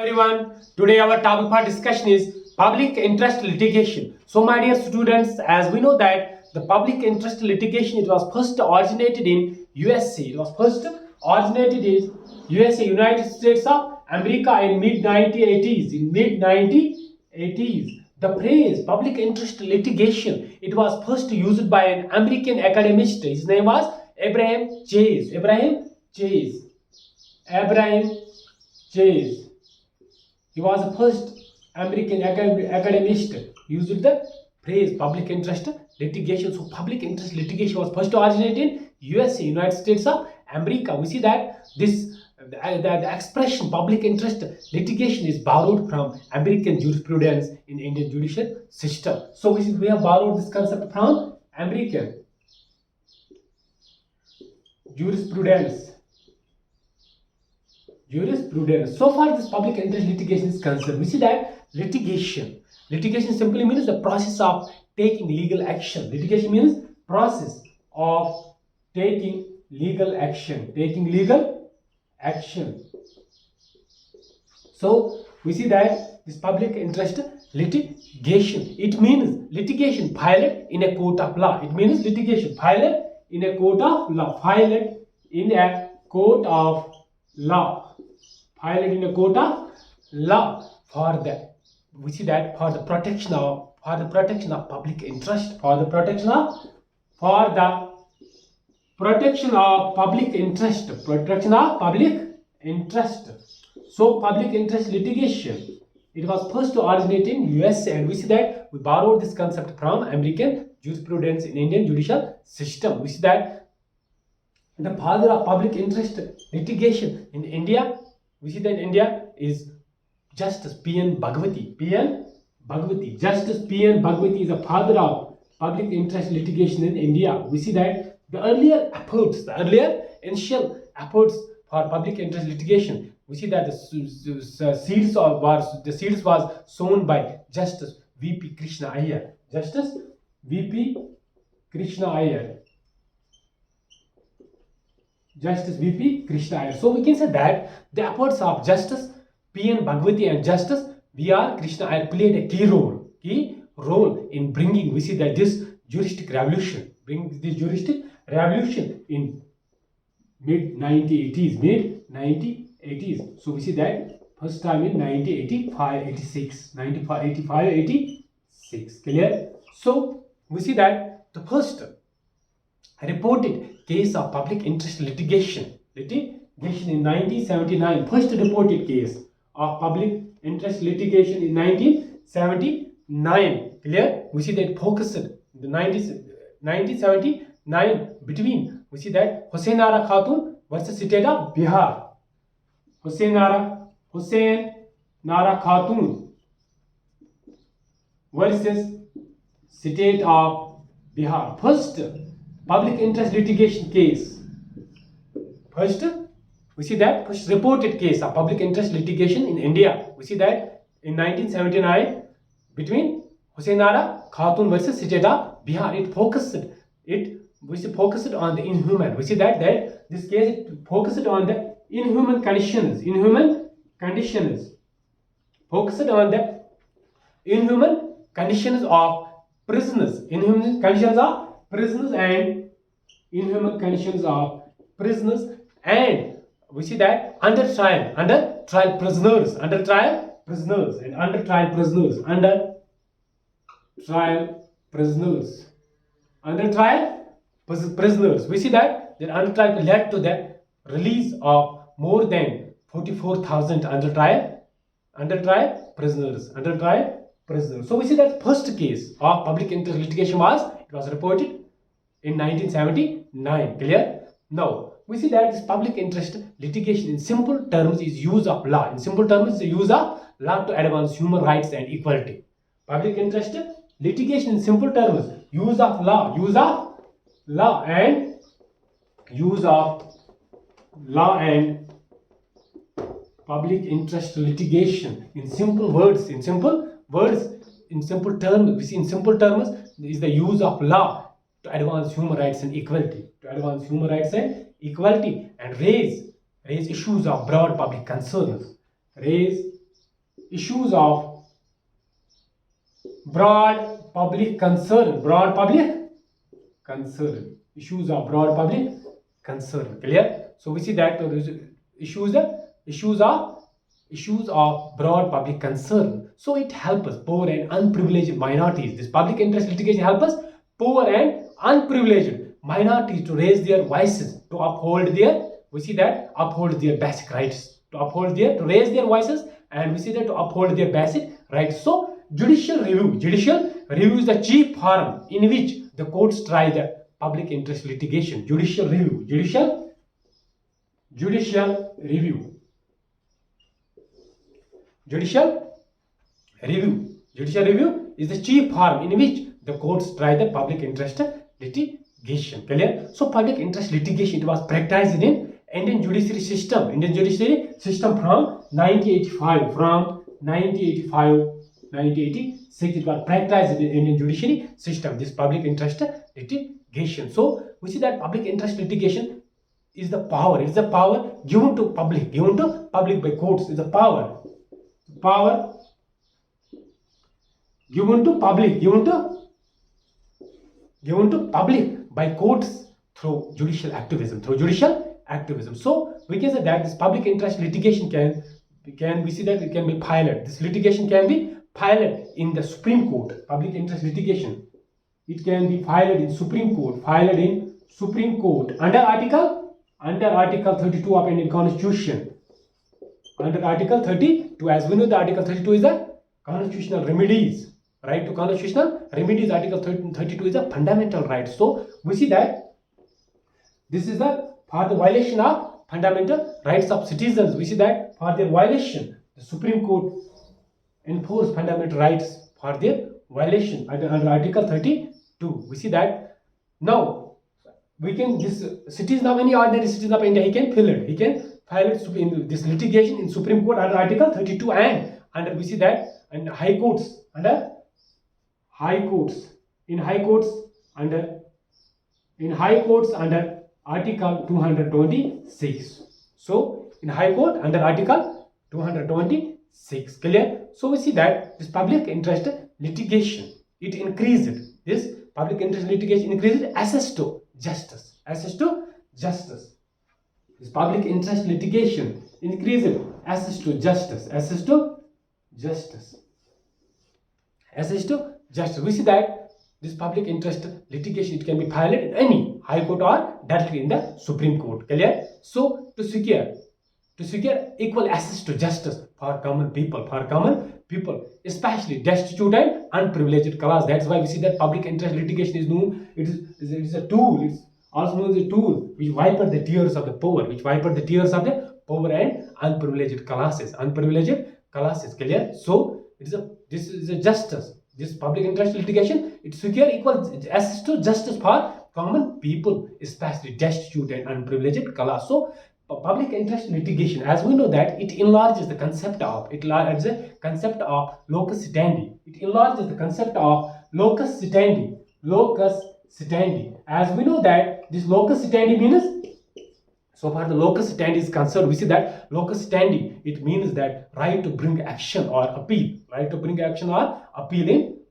Everyone, today our topic for discussion is public interest litigation. So my dear students, as we know that the public interest litigation, it was first originated in USA. It was first originated in USA, United States of America in mid 1980s. In mid 1980s, the phrase public interest litigation, it was first used by an American academist. His name was Abraham Chase. Abraham Chase. He was the first American academist used the phrase public interest litigation. So public interest litigation was first originated in USA, United States of America. We see that the expression public interest litigation is borrowed from American jurisprudence in Indian judicial system. So we have borrowed this concept from American jurisprudence. So far, this public interest litigation is concerned. We see that litigation. Litigation simply means the process of taking legal action. Litigation means process of taking legal action. So we see that this public interest litigation. It means litigation filed in a court of law. It means litigation filed in a court of law. Filed in a court of law. Filed in a court of law for the protection of public interest. For the protection of public interest. So public interest litigation, it was first originated in US, and we see that we borrowed this concept from American jurisprudence in Indian judicial system. We see that the father of public interest litigation in India, we see that in India is Justice P.N. Bhagwati. Justice P.N. Bhagwati is the father of public interest litigation in India. We see that the earlier initial efforts for public interest litigation, we see that the seeds was sown by Justice V.P. Krishna Iyer. Justice V.P. Krishna Iyer. So we can say that the efforts of Justice P.N. Bhagwati and Justice V.R. Krishna Iyer played a key role in bringing, we see that this juristic revolution in mid 1980s. So we see that first time in 1985-86. Clear? So we see that the first reported case of public interest litigation in 1979. First reported case of public interest litigation in 1979. Clear? We see that focused in the 1979 between, we see that Hussain Ara Khatun versus state of Bihar. Hussain Nara Khatun versus state of Bihar. First public interest litigation case. First reported case of public interest litigation in India. We see that in 1979 between Hussain Ara Khatun versus state of Bihar. It focused on the inhuman. We see that this case it focused on the inhuman conditions. Focused on the inhuman conditions of prisoners. Inhuman conditions of prisoners and we see that under trial prisoners. We see that the under trial led to the release of more than 44,000 under trial prisoners. So we see that first case of public interest litigation was reported in 1979. Clear? Now we see that this public interest litigation in simple terms is use of law. In simple terms, the use of law to advance human rights and equality. Public interest litigation in simple terms, use of law and public interest litigation in simple words. In simple terms, we see in simple terms is the use of law to advance human rights and equality. And raise issues of broad public concerns. issues of broad public concern. Broad public concern. Issues of broad public concern. Clear? So we see that issues of broad public concern. So it helps us poor and unprivileged minorities. This public interest litigation helps us poor and unprivileged minorities to raise their voices, to uphold their, we see that, uphold their basic rights, to raise their voices, and we see that to uphold their basic rights. So judicial review is the chief forum in which the courts try the public interest litigation. Judicial review is the chief forum in which the courts try the public interest litigation. Clear? So public interest litigation, it was practiced in Indian judiciary system from 1985. From 1986 it was practiced in Indian judiciary system, this public interest litigation. So we see that public interest litigation is the power. It's the power given to public by courts. It's the power given to public by courts through judicial activism. So we can say that this public interest litigation we see that it can be filed. This litigation can be filed in the Supreme Court. Public interest litigation, it can be filed in Supreme Court. Under Article 32 of Indian Constitution. Under Article 32, as we know, the Article 32 is the constitutional remedies. Right to constitutional remedies. Article 32 is a fundamental right. So we see that this is for the violation of fundamental rights of citizens. We see that for their violation, the Supreme Court enforce fundamental rights for their violation under Article 32. We see that now we can, this citizen of any ordinary citizen of India, he can file it in this litigation in Supreme Court under Article 32, and under we see that in high courts under Article 226. So in High Court under Article 226. Clear? So we see that this public interest litigation, it increased. This public interest litigation increased access to justice. This public interest litigation increased access to justice. We see that this public interest litigation, it can be filed in any high court or directly in the Supreme Court. Clear? So to secure equal access to justice for common people, especially destitute and unprivileged class. That's why we see that public interest litigation is known. It is a tool. It's also known as a tool which wipes the tears of the poor, and unprivileged classes. Clear? So this is a justice. This public interest litigation, it secures equal access to justice for common people, especially destitute and unprivileged class. So public interest litigation, as we know that it enlarges the concept of locus standi. As we know that this locus standi means, so far the locus standi is concerned, we see that locus standi, it means that right to bring action or appeal. In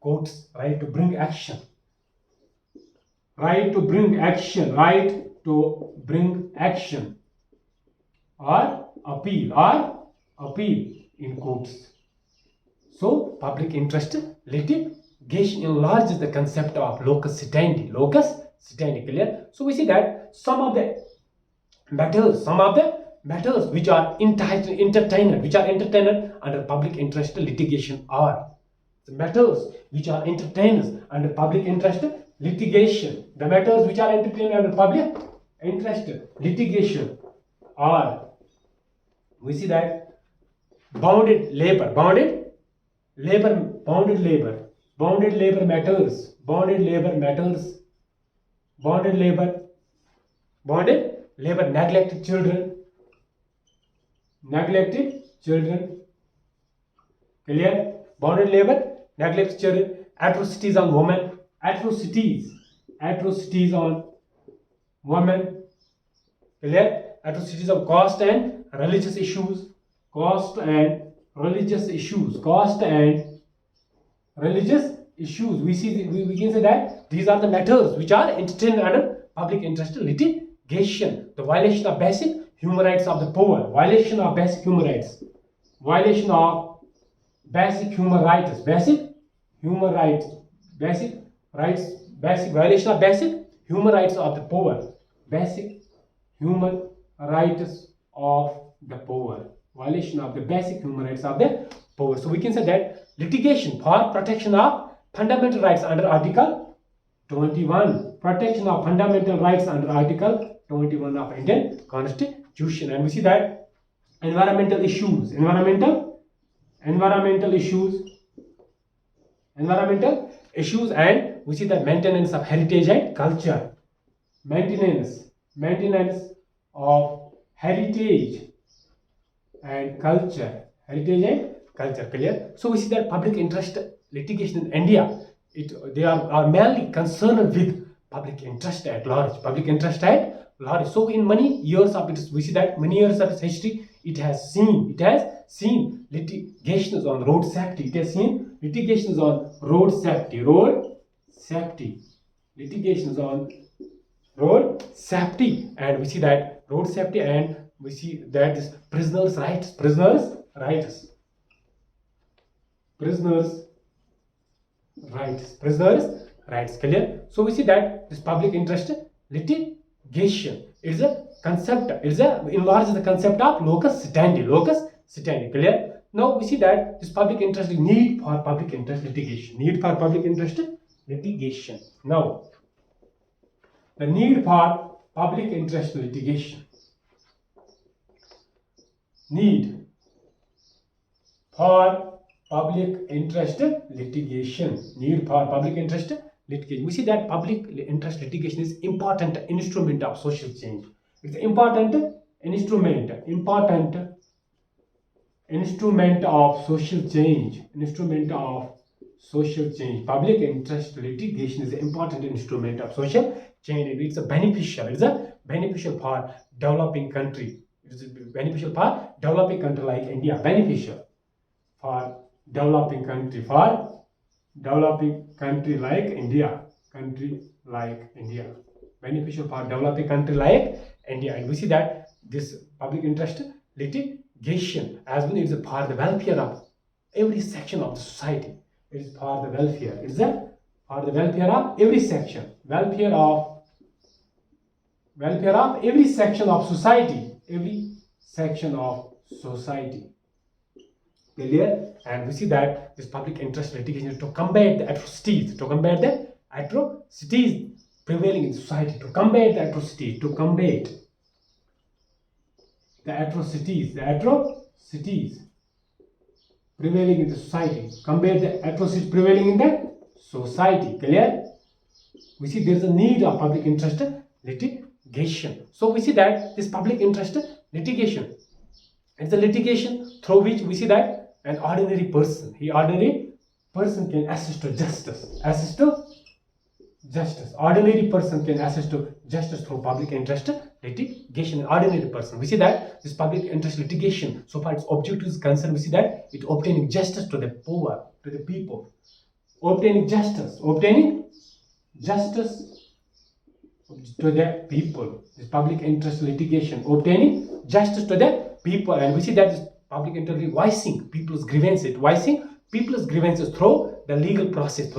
courts. Right to bring action or appeal in courts. So public interest litigation enlarges the concept of locus standi. Clear? So we see that some of the matters which are entertained under public interest litigation are the matters which are entertained under public interest litigation. The matters which are entertained under public interest litigation are, we see that bounded labor matters, neglected children. Clear? Bounded labor, neglected children, atrocities on women, atrocities on women. Clear? Atrocities of caste and religious issues, religious issues, caste and religious issues. We can say that these are the matters which are entertained under public interest litigation. The violation of basic human rights of the poor, violation of basic human rights, violation of basic human rights, basic human rights, basic rights, basic violation of basic human rights of the poor, basic human rights of the poor, violation of the basic human rights of the poor. So we can say that litigation for protection of fundamental rights under Article 21, protection of fundamental rights under Article 21 of Indian Constitution. And we see that environmental issues, environmental issues, and we see that maintenance of heritage and culture, maintenance of heritage and culture, clear. So we see that public interest litigation in India, they are mainly concerned with public interest at large, so in many years of its, we see that many years of its history, it has seen litigations on road safety, litigations on road safety, and we see that road safety, and we see that this prisoners rights, clear. So we see that this public interest litigation is a concept, involves the concept of locus standi, clear. Now we see that this public interest, need for public interest litigation, Now the need for public interest litigation, need for public interest litigation. We see that public interest litigation is important instrument of social change. It's an important instrument of social change. Public interest litigation is an important instrument of social change. It's a beneficial for developing country. It is beneficial for developing country like India. Beneficial for developing country like India. Beneficial for developing country like India. And we see that this public interest litigation as well is for the welfare of every section of the society. It is for the welfare. It is for the welfare of every section. Welfare of every section of society. Clear? And we see that this public interest litigation is to combat the atrocities, prevailing in society, to combat the atrocities prevailing in the society, combat the atrocities prevailing in the society. Clear? We see there is a need of public interest litigation. So we see that this public interest litigation, it's a litigation through which we see that an ordinary person can access to justice. Ordinary person can access to justice through public interest litigation. Ordinary person. We see that this public interest litigation, so far its objective is concerned, we see that it obtaining justice to the poor, to the people. Obtaining justice to the people. This public interest litigation, obtaining justice to the people, and we see that this public interest voicing people's grievances, through the legal process,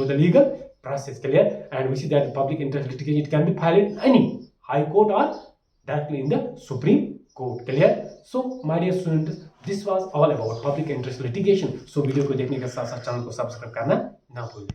clear. And we see that the public interest litigation, it can be filed in any high court or directly in the Supreme Court, clear. So my dear students, this was all about public interest litigation. So video को देखने के साथ साथ channel को subscribe करना ना भूलें.